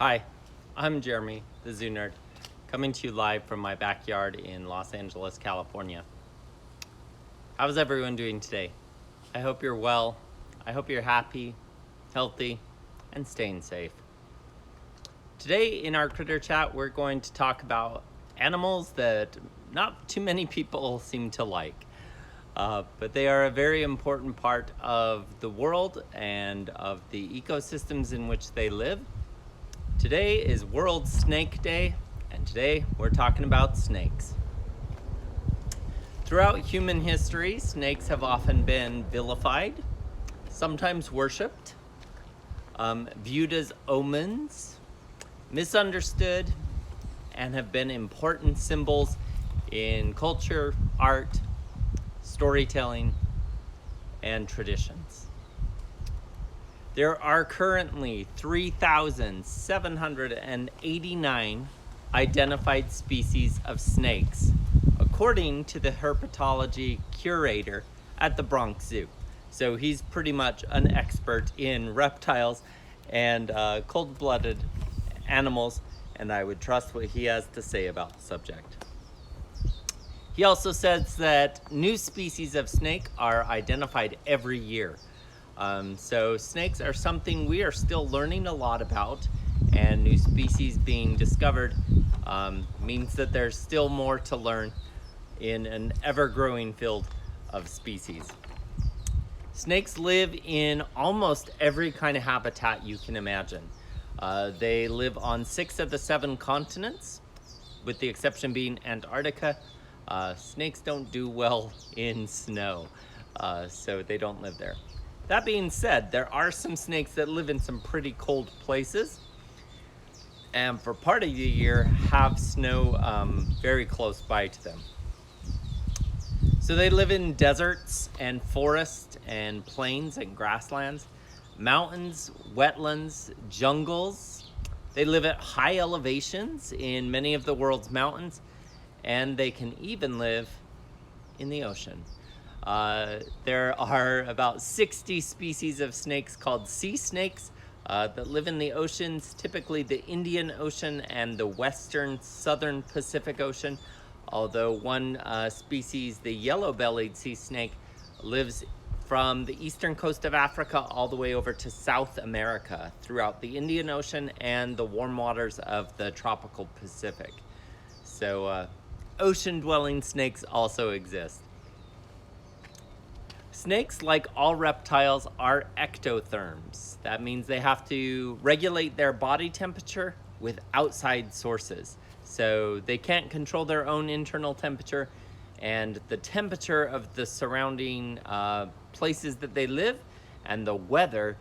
Hi, I'm Jeremy, the Zoo Nerd, coming to you live from my backyard in Los Angeles, California. How's everyone doing today? I hope you're well. I hope you're happy, healthy, and staying safe. Today in our Critter Chat, we're going to talk about animals that not too many people seem to like. But they are a very important part of the world and of the ecosystems in which they live. Today is World Snake Day, and today we're talking about snakes. Throughout human history, snakes have often been vilified, sometimes worshipped, viewed as omens, misunderstood, and have been important symbols in culture, art, storytelling, and traditions. There are currently 3,789 identified species of snakes, according to the herpetology curator at the Bronx Zoo. So he's pretty much an expert in reptiles and cold-blooded animals, and I would trust what he has to say about the subject. He also says that new species of snake are identified every year. So snakes are something we are still learning a lot about, and new species being discovered means that there's still more to learn in an ever-growing field of species. Snakes live in almost every kind of habitat you can imagine. They live on 6 of the 7 continents, with the exception being Antarctica. Snakes don't do well in snow, so they don't live there. That being said, there are some snakes that live in some pretty cold places, and for part of the year have snow very close by to them. So they live in deserts and forests and plains and grasslands, mountains, wetlands, jungles. They live at high elevations in many of the world's mountains, and they can even live in the ocean. There are about 60 species of snakes called sea snakes that live in the oceans, typically the Indian Ocean and the western southern Pacific Ocean, although one species, the yellow-bellied sea snake, lives from the eastern coast of Africa all the way over to South America throughout the Indian Ocean and the warm waters of the tropical Pacific. So ocean-dwelling snakes also exist. Snakes, like all reptiles, are ectotherms. That means they have to regulate their body temperature with outside sources. So they can't control their own internal temperature, and the temperature of the surrounding places that they live and the weather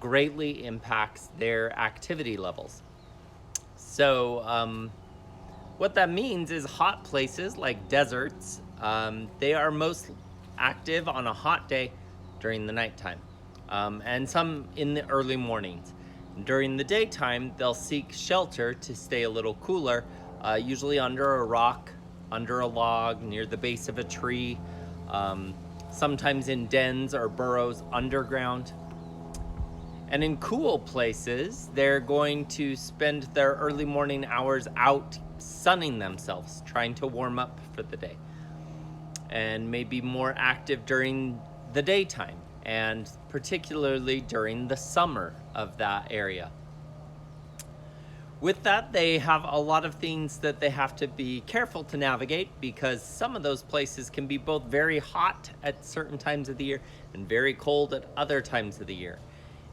greatly impacts their activity levels. So what that means is hot places like deserts, they are most active on a hot day during the nighttime, and some in the early mornings. During the daytime, they'll seek shelter to stay a little cooler, usually under a rock, under a log, near the base of a tree, sometimes in dens or burrows underground. And in cool places, they're going to spend their early morning hours out sunning themselves, trying to warm up for the day, and may be more active during the daytime, and particularly during the summer of that area. With that, they have a lot of things that they have to be careful to navigate, because some of those places can be both very hot at certain times of the year and very cold at other times of the year.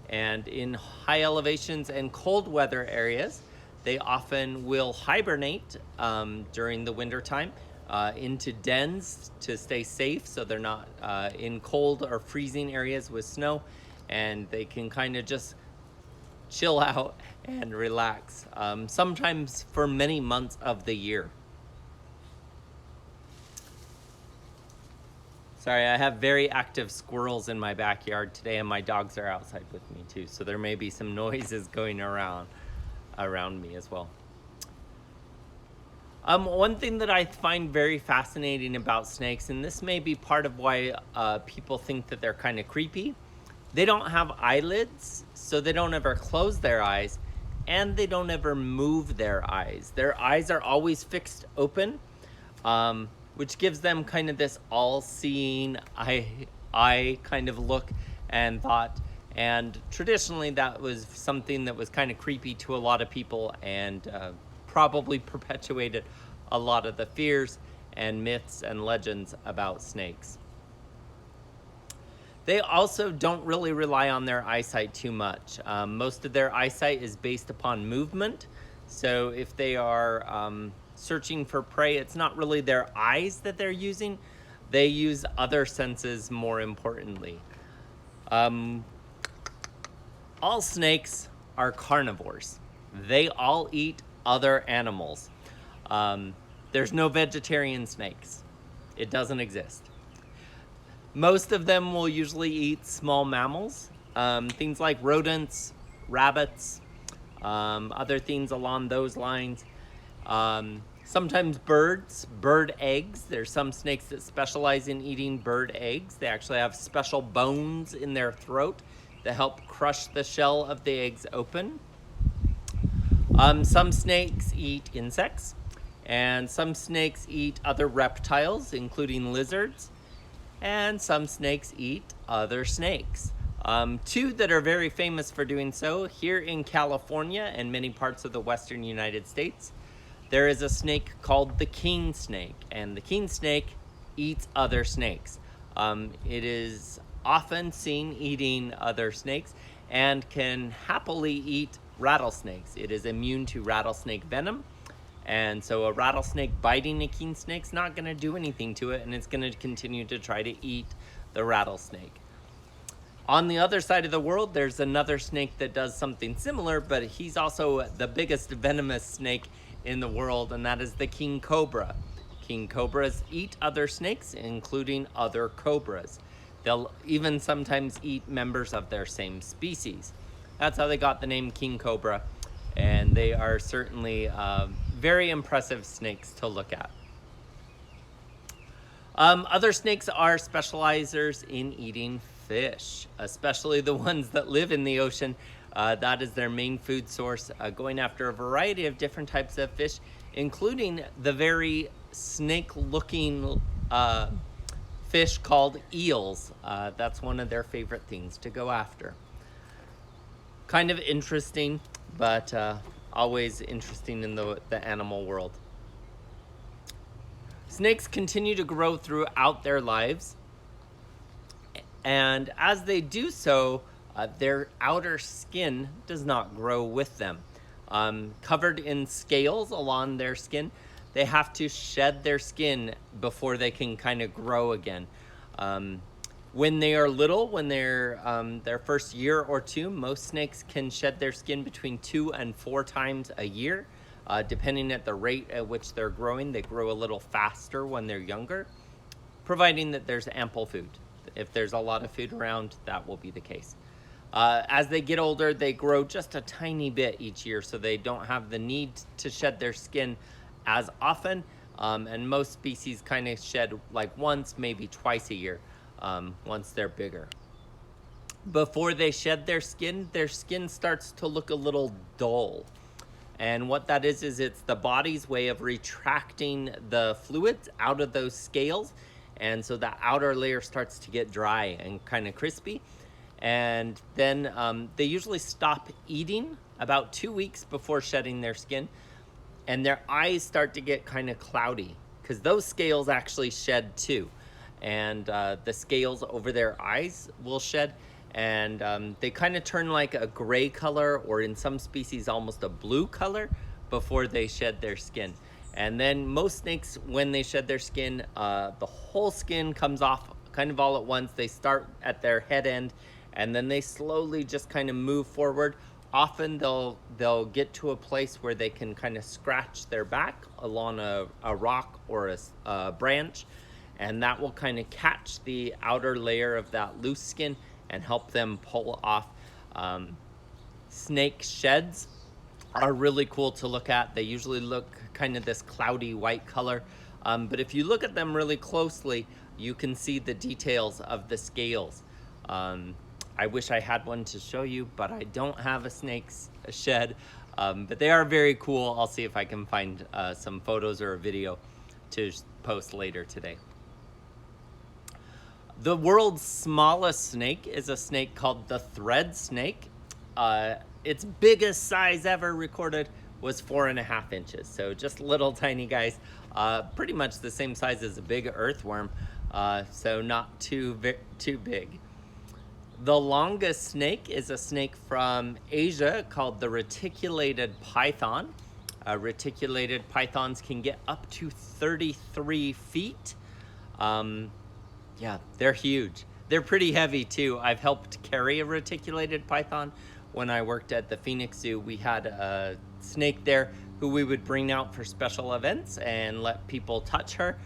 And in high elevations and cold weather areas, they often will hibernate during the winter time into dens to stay safe, so they're not in cold or freezing areas with snow, and they can kind of just chill out and relax, sometimes for many months of the year. Sorry, I have very active squirrels in my backyard today, and my dogs are outside with me too, so there may be some noises going around me as well. One thing that I find very fascinating about snakes, and this may be part of why people think that they're kind of creepy, they don't have eyelids, so they don't ever close their eyes, and they don't ever move their eyes. Their eyes are always fixed open, which gives them kind of this all-seeing eye kind of look and thought. And traditionally, that was something that was kind of creepy to a lot of people, and probably perpetuated a lot of the fears and myths and legends about snakes. They also don't really rely on their eyesight too much. Most of their eyesight is based upon movement. So if they are searching for prey, it's not really their eyes that they're using. They use other senses more importantly. All snakes are carnivores. They all eat other animals. There's no vegetarian snakes. It doesn't exist. Most of them will usually eat small mammals, things like rodents, rabbits, other things along those lines. Sometimes birds, bird eggs. There's some snakes that specialize in eating bird eggs. They actually have special bones in their throat that help crush the shell of the eggs open. Some snakes eat insects, and some snakes eat other reptiles, including lizards. And some snakes eat other snakes. Two that are very famous for doing so here in California and many parts of the western United States, there is a snake called the king snake, and the king snake eats other snakes. It is often seen eating other snakes and can happily eat rattlesnakes. It is immune to rattlesnake venom. And so a rattlesnake biting a king snake's not going to do anything to it, and it's going to continue to try to eat the rattlesnake. On the other side of the world, there's another snake that does something similar, but he's also the biggest venomous snake in the world, and that is the king cobra. King cobras eat other snakes, including other cobras. They'll even sometimes eat members of their same species. That's how they got the name king cobra, and they are certainly very impressive snakes to look at. Other snakes are specializers in eating fish, especially the ones that live in the ocean. That is their main food source, going after a variety of different types of fish, including the very snake-looking fish called eels. That's one of their favorite things to go after. Kind of interesting, but always interesting in the animal world. Snakes continue to grow throughout their lives, and as they do so, their outer skin does not grow with them. Covered in scales along their skin, they have to shed their skin before they can kind of grow again. When they are little, when they're their first year or two, most snakes can shed their skin between 2 and 4 times a year, depending at the rate at which they're growing. They grow a little faster when they're younger, providing that there's ample food. If there's a lot of food around, that will be the case. As they get older, they grow just a tiny bit each year, so they don't have the need to shed their skin as often, and most species kind of shed like once, maybe twice a year. Once they're bigger. Before they shed their skin starts to look a little dull. And what that is it's the body's way of retracting the fluids out of those scales. And so that outer layer starts to get dry and kind of crispy. And then they usually stop eating about 2 weeks before shedding their skin. And their eyes start to get kind of cloudy because those scales actually shed too. And the scales over their eyes will shed, and they kind of turn like a gray color, or in some species almost a blue color, before they shed their skin. And then most snakes, when they shed their skin, the whole skin comes off kind of all at once. They start at their head end, and then they slowly just kind of move forward. Often they'll get to a place where they can kind of scratch their back along a rock or a branch, and that will kind of catch the outer layer of that loose skin and help them pull off. Snake sheds are really cool to look at. They usually look kind of this cloudy white color, but if you look at them really closely, you can see the details of the scales. I wish I had one to show you, but I don't have a snake's shed. But they are very cool. I'll see if I can find some photos or a video to post later today. The world's smallest snake is a snake called the thread snake. Its biggest size ever recorded was 4.5 inches. So just little tiny guys, pretty much the same size as a big earthworm. So not too big. The longest snake is a snake from Asia called the reticulated python. Reticulated pythons can get up to 33 feet. Yeah, they're huge. They're pretty heavy too. I've helped carry a reticulated python. When I worked at the Phoenix Zoo, we had a snake there who we would bring out for special events and let people touch her.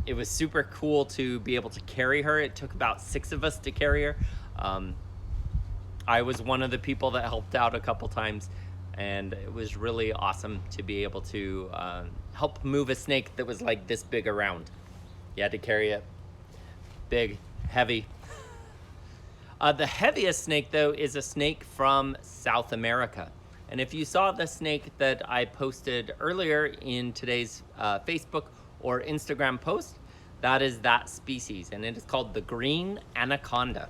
It was super cool to be able to carry her. It took about 6 of us to carry her. I was one of the people that helped out a couple times, and it was really awesome to be able to help move a snake that was like this big around. You had to carry it. Big, heavy. The heaviest snake, though, is a snake from South America. And if you saw the snake that I posted earlier in today's Facebook or Instagram post, that is that species, and it is called the green anaconda.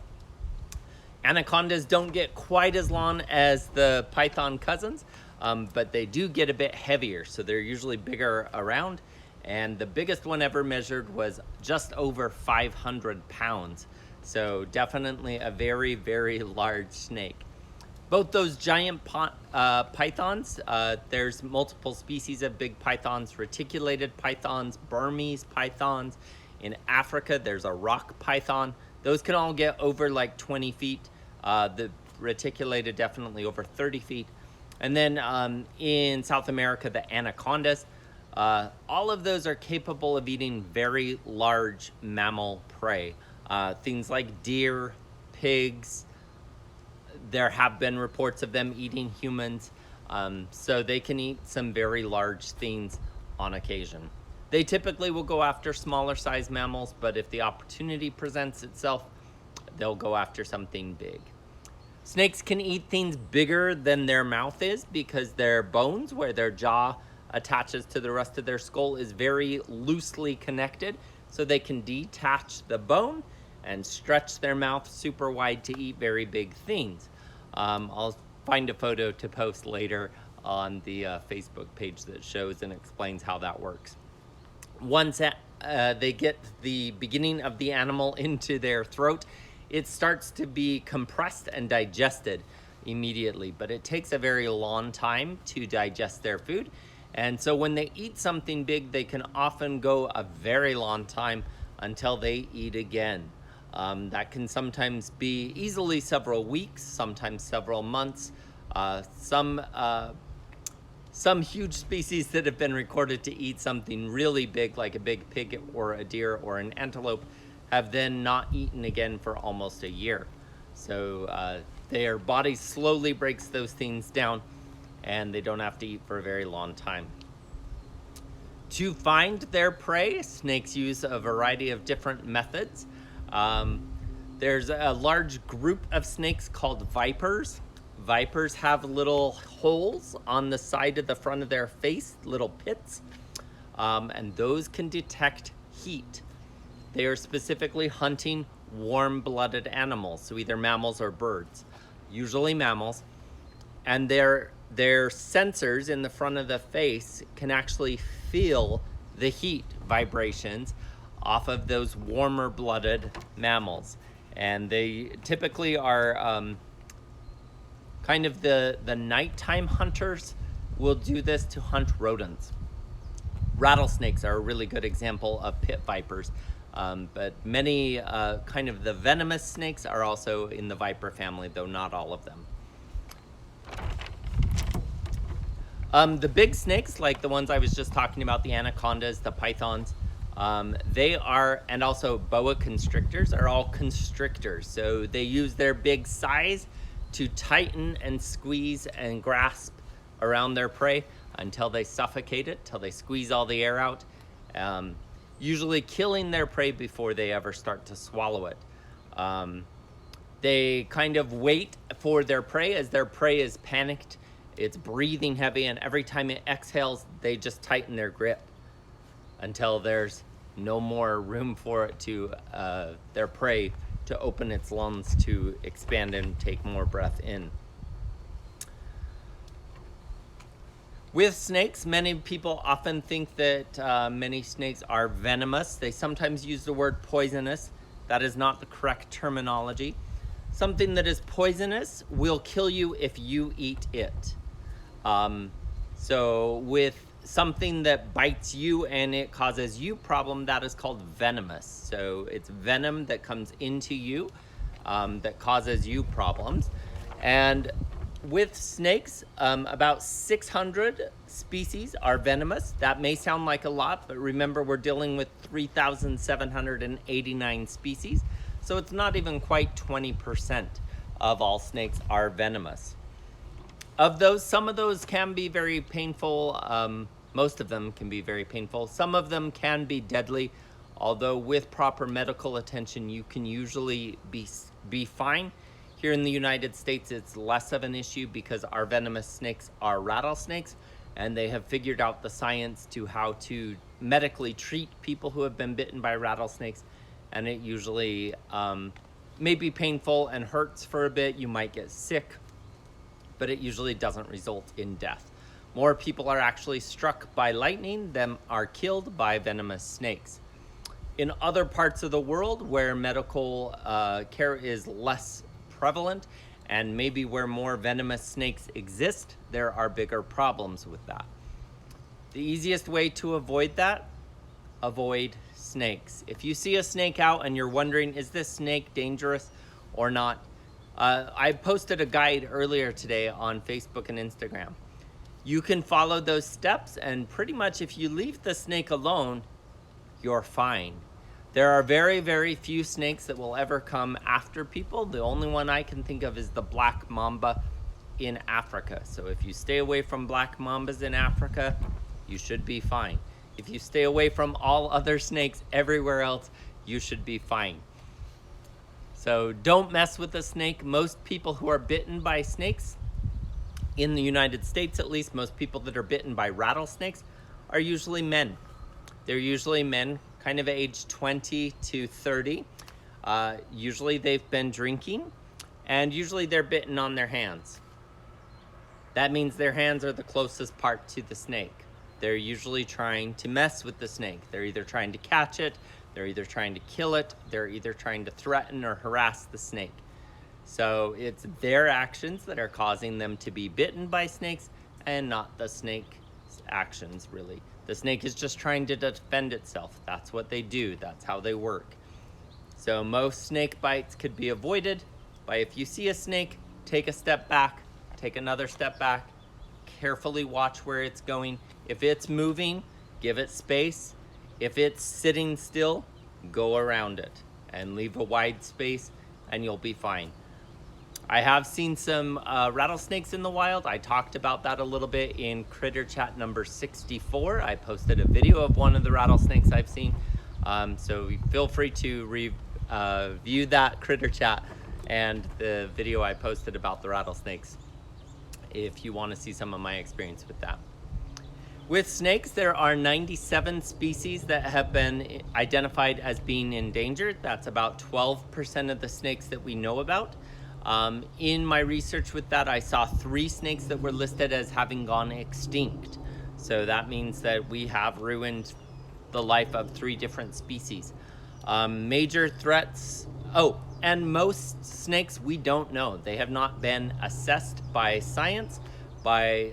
Anacondas don't get quite as long as the python cousins, but they do get a bit heavier, so they're usually bigger around. And the biggest one ever measured was just over 500 pounds. So definitely a very, very large snake. Both those giant pythons, there's multiple species of big pythons, reticulated pythons, Burmese pythons. In Africa, there's a rock python. Those can all get over like 20 feet. The reticulated definitely over 30 feet. And then in South America, the anacondas. All of those are capable of eating very large mammal prey. Things like deer, pigs. There have been reports of them eating humans. So they can eat some very large things on occasion. They typically will go after smaller size mammals, but if the opportunity presents itself, they'll go after something big. Snakes can eat things bigger than their mouth is because their bones, where their jaw attaches to the rest of their skull, is very loosely connected, so they can detach the bone and stretch their mouth super wide to eat very big things. I'll find a photo to post later on the Facebook page that shows and explains how that works. Once they get the beginning of the animal into their throat, it starts to be compressed and digested immediately, but it takes a very long time to digest their food. And so when they eat something big, they can often go a very long time until they eat again. That can sometimes be easily several weeks, sometimes several months. Some huge species that have been recorded to eat something really big, like a big pig or a deer or an antelope, have then not eaten again for almost a year. So their body slowly breaks those things down, and they don't have to eat for a very long time. To find their prey, snakes use a variety of different methods. There's a large group of snakes called vipers. Vipers have little holes on the side of the front of their face, little pits, and those can detect heat. They are specifically hunting warm-blooded animals, so either mammals or birds, usually mammals, and their sensors in the front of the face can actually feel the heat vibrations off of those warmer blooded mammals. And they typically are kind of the nighttime hunters will do this to hunt rodents. Rattlesnakes are a really good example of pit vipers, but many kind of the venomous snakes are also in the viper family, though not all of them. The big snakes, like the ones I was just talking about, the anacondas, the pythons, they are, and also boa constrictors, are all constrictors. So they use their big size to tighten and squeeze and grasp around their prey until they suffocate it, till they squeeze all the air out, usually killing their prey before they ever start to swallow it. They kind of wait for their prey as their prey is panicked It's breathing heavy, and every time it exhales, they just tighten their grip until there's no more room for it to, their prey, to open its lungs to expand and take more breath in. With snakes, many people often think that many snakes are venomous. They sometimes use the word poisonous. That is not the correct terminology. Something that is poisonous will kill you if you eat it. So with something that bites you and it causes you problem, that is called venomous. So it's venom that comes into you that causes you problems. And with snakes, about 600 species are venomous. That may sound like a lot, but remember we're dealing with 3,789 species. So it's not even quite 20% of all snakes are venomous. Of those, some of those can be very painful. Most of them can be very painful. Some of them can be deadly, although with proper medical attention, you can usually be fine. Here in the United States, it's less of an issue because our venomous snakes are rattlesnakes, and they have figured out the science to how to medically treat people who have been bitten by rattlesnakes. And it usually may be painful and hurts for a bit. You might get sick, but it usually doesn't result in death. More people are actually struck by lightning than are killed by venomous snakes. In other parts of the world where medical care is less prevalent and maybe where more venomous snakes exist, there are bigger problems with that. The easiest way to avoid that, avoid snakes. If you see a snake out and you're wondering, is this snake dangerous or not? I posted a guide earlier today on Facebook and Instagram. You can follow those steps, and pretty much if you leave the snake alone, you're fine. There are very, very few snakes that will ever come after people. The only one I can think of is the black mamba in Africa. So if you stay away from black mambas in Africa, you should be fine. If you stay away from all other snakes everywhere else, you should be fine. So don't mess with a snake. Most people who are bitten by snakes, in the United States at least, most people that are bitten by rattlesnakes are usually men. They're usually men, kind of age 20 to 30. Usually they've been drinking, and usually they're bitten on their hands. That means their hands are the closest part to the snake. They're usually trying to mess with the snake. They're either trying to catch it, they're either trying to kill it, they're either trying to threaten or harass the snake. So it's their actions that are causing them to be bitten by snakes and not the snake's actions, really. The snake is just trying to defend itself. That's what they do. That's how they work. So most snake bites could be avoided by, if you see a snake, take a step back, take another step back, carefully watch where it's going. If it's moving, give it space. If it's sitting still, go around it and leave a wide space and you'll be fine. I have seen some rattlesnakes in the wild. I talked about that a little bit in Critter Chat number 64. I posted a video of one of the rattlesnakes I've seen. So feel free to view that Critter Chat and the video I posted about the rattlesnakes if you want to see some of my experience with that. With snakes, there are 97 species that have been identified as being endangered. That's about 12% of the snakes that we know about. In my research with that, I saw 3 snakes that were listed as having gone extinct. So that means that we have ruined the life of 3 different species. Major threats, and most snakes we don't know. They have not been assessed by science, by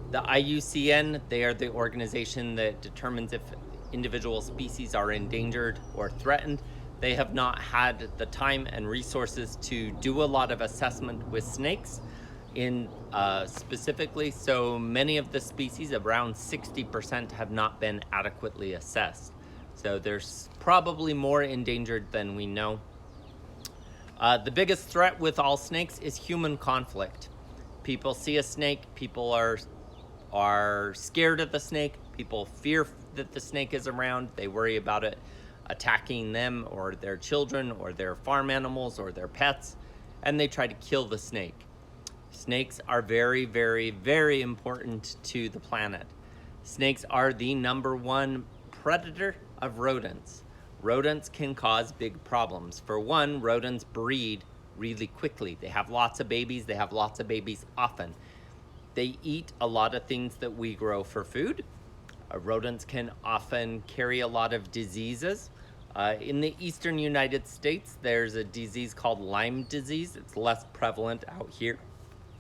the IUCN. They are the organization that determines if individual species are endangered or threatened. They have not had the time and resources to do a lot of assessment with snakes in specifically. So many of the species, around 60%, have not been adequately assessed. So there's probably more endangered than we know. The biggest threat with all snakes is human conflict. People see a snake, people are scared of the snake, people fear that the snake is around, they worry about it attacking them or their children or their farm animals or their pets, and they try to kill the snake. Snakes are very, very, very important to the planet. Snakes are the #1 predator of rodents. Rodents can cause big problems. For one, rodents breed really quickly. They have lots of babies. They have lots of babies often. They eat a lot of things that we grow for food. Rodents can often carry a lot of diseases. In the eastern United States, there's a disease called Lyme disease. It's less prevalent out here,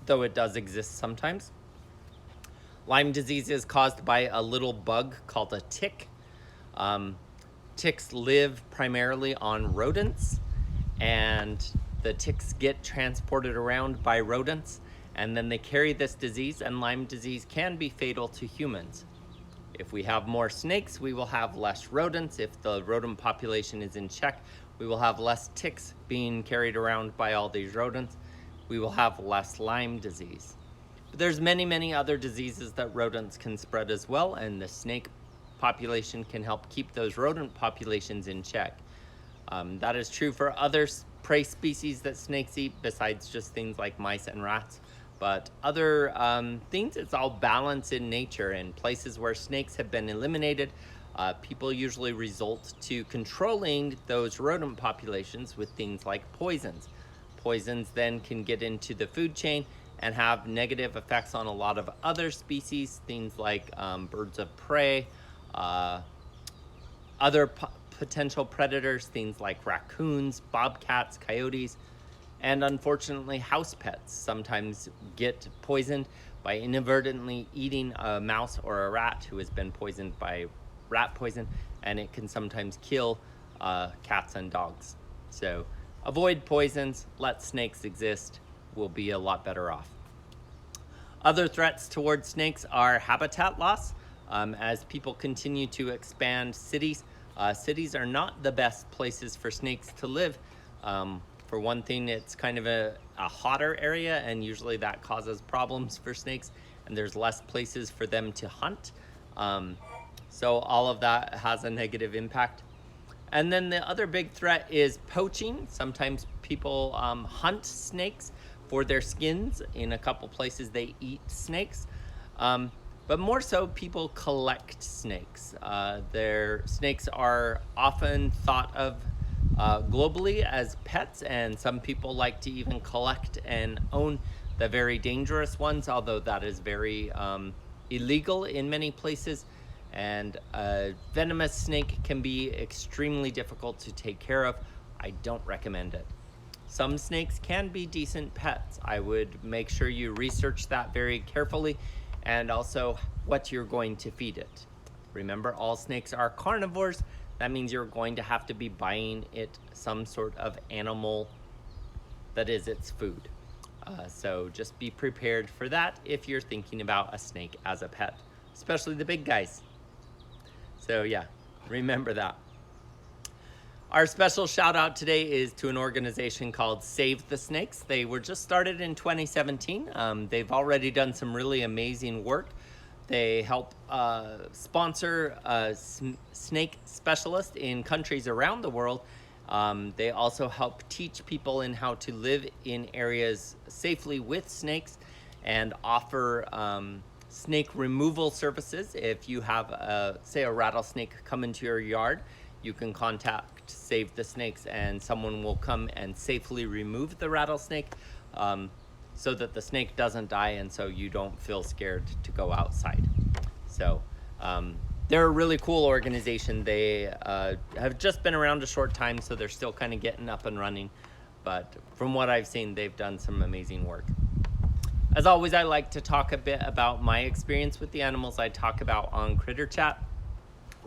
though it does exist sometimes. Lyme disease is caused by a little bug called a tick. Ticks live primarily on rodents, and the ticks get transported around by rodents, and then they carry this disease, and Lyme disease can be fatal to humans. If we have more snakes, we will have less rodents. If the rodent population is in check, we will have less ticks being carried around by all these rodents. We will have less Lyme disease. But there's many, many other diseases that rodents can spread as well, and the snake population can help keep those rodent populations in check. That is true for other prey species that snakes eat, besides just things like mice and rats. But other things, it's all balance in nature. And places where snakes have been eliminated, people usually resort to controlling those rodent populations with things like poisons. Poisons then can get into the food chain and have negative effects on a lot of other species, things like birds of prey, other potential predators, things like raccoons, bobcats, coyotes, and unfortunately house pets sometimes get poisoned by inadvertently eating a mouse or a rat who has been poisoned by rat poison, and it can sometimes kill cats and dogs. So avoid poisons, let snakes exist, we'll be a lot better off. Other threats towards snakes are habitat loss. As people continue to expand cities, cities are not the best places for snakes to live. For one thing, it's kind of a hotter area, and usually that causes problems for snakes, and there's less places for them to hunt. So all of that has a negative impact. And then the other big threat is poaching. Sometimes people hunt snakes for their skins. In a couple places they eat snakes. But more so, people collect snakes. Their snakes are often thought of globally as pets, and some people like to even collect and own the very dangerous ones, although that is very illegal in many places. And a venomous snake can be extremely difficult to take care of. I don't recommend it. Some snakes can be decent pets. I would make sure you research that very carefully, and also what you're going to feed it. Remember, all snakes are carnivores. That means you're going to have to be buying it some sort of animal that is its food. So just be prepared for that if you're thinking about a snake as a pet, especially the big guys. So yeah, remember that. Our special shout out today is to an organization called Save the Snakes. They were just started in 2017. They've already done some really amazing work. They help sponsor snake specialists in countries around the world. They also help teach people in how to live in areas safely with snakes, and offer snake removal services. If you have, say, a rattlesnake come into your yard, you can contact Save the Snakes, and someone will come and safely remove the rattlesnake so that the snake doesn't die, and so you don't feel scared to go outside. So they're a really cool organization. They have just been around a short time, so they're still kind of getting up and running. But from what I've seen, they've done some amazing work. As always, I like to talk a bit about my experience with the animals I talk about on Critter Chat.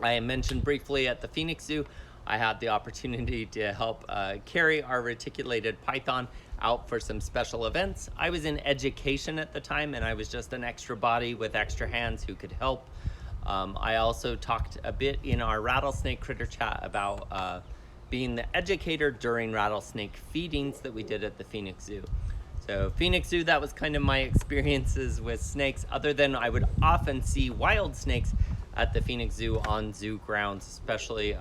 I mentioned briefly at the Phoenix Zoo, I had the opportunity to help carry our reticulated python out for some special events. I was in education at the time, and I was just an extra body with extra hands who could help. I also talked a bit in our rattlesnake Critter Chat about being the educator during rattlesnake feedings that we did at the Phoenix Zoo. So Phoenix Zoo, that was kind of my experiences with snakes, other than I would often see wild snakes at the Phoenix Zoo on zoo grounds, especially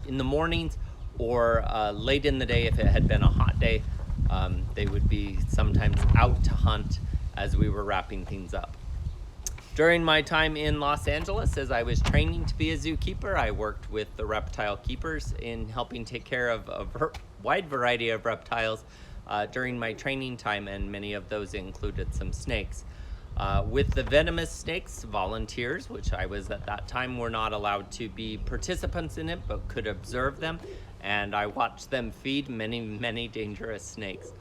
in the mornings or late in the day if it had been a hot day. They would be sometimes out to hunt, as we were wrapping things up. During my time in Los Angeles, as I was training to be a zookeeper, I worked with the reptile keepers in helping take care of a wide variety of reptiles during my training time, and many of those included some snakes. With the venomous snakes, volunteers, which I was at that time, were not allowed to be participants in it, but could observe them, and I watched them feed many, many dangerous snakes.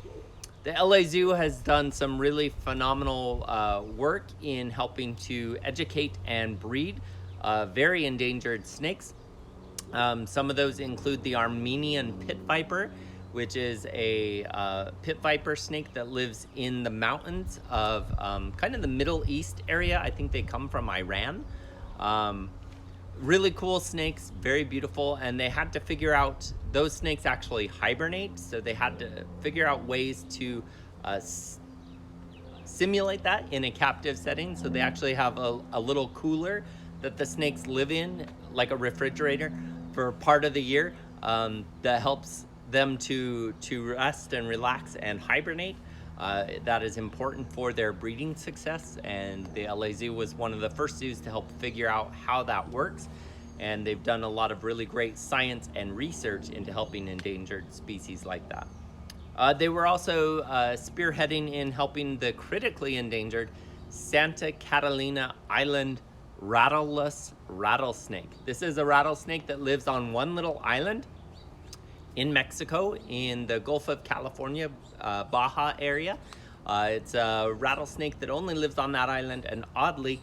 The LA Zoo has done some really phenomenal work in helping to educate and breed very endangered snakes. Some of those include the Armenian pit viper, which is a pit viper snake that lives in the mountains of kind of the Middle East area. I think they come from Iran. Really cool snakes, very beautiful, and they had to figure out, those snakes actually hibernate, so they had to figure out ways to simulate that in a captive setting. So they actually have a little cooler that the snakes live in, like a refrigerator, for part of the year, that helps them to rest and relax and hibernate. That is important for their breeding success, and the LA Zoo was one of the first zoos to help figure out how that works, and they've done a lot of really great science and research into helping endangered species like that. They were also spearheading in helping the critically endangered Santa Catalina Island rattleless rattlesnake. This is a rattlesnake that lives on one little island in Mexico, in the Gulf of California, Baja area. It's a rattlesnake that only lives on that island, and oddly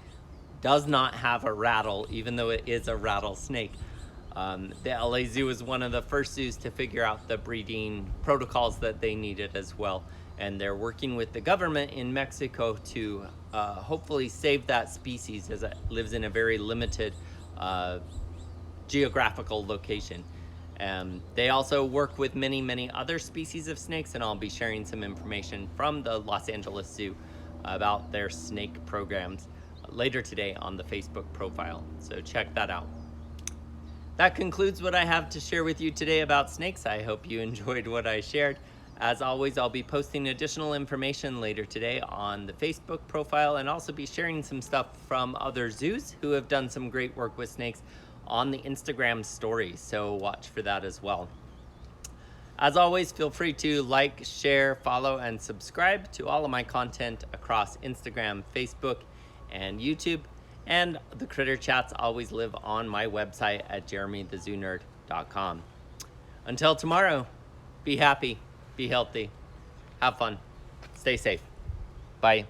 does not have a rattle, even though it is a rattlesnake. The LA Zoo is one of the first zoos to figure out the breeding protocols that they needed as well, and they're working with the government in Mexico to hopefully save that species, as it lives in a very limited geographical location. They also work with many, many other species of snakes, and I'll be sharing some information from the Los Angeles Zoo about their snake programs later today on the Facebook profile, so check that out. That concludes what I have to share with you today about snakes. I hope you enjoyed what I shared. As always, I'll be posting additional information later today on the Facebook profile, and also be sharing some stuff from other zoos who have done some great work with snakes on the Instagram stories, so watch for that as well. As always, feel free to like, share, follow, and subscribe to all of my content across Instagram, Facebook, and YouTube. And the Critter Chats always live on my website at jeremythezoonerd.com. Until tomorrow, be happy, be healthy, have fun, stay safe. Bye.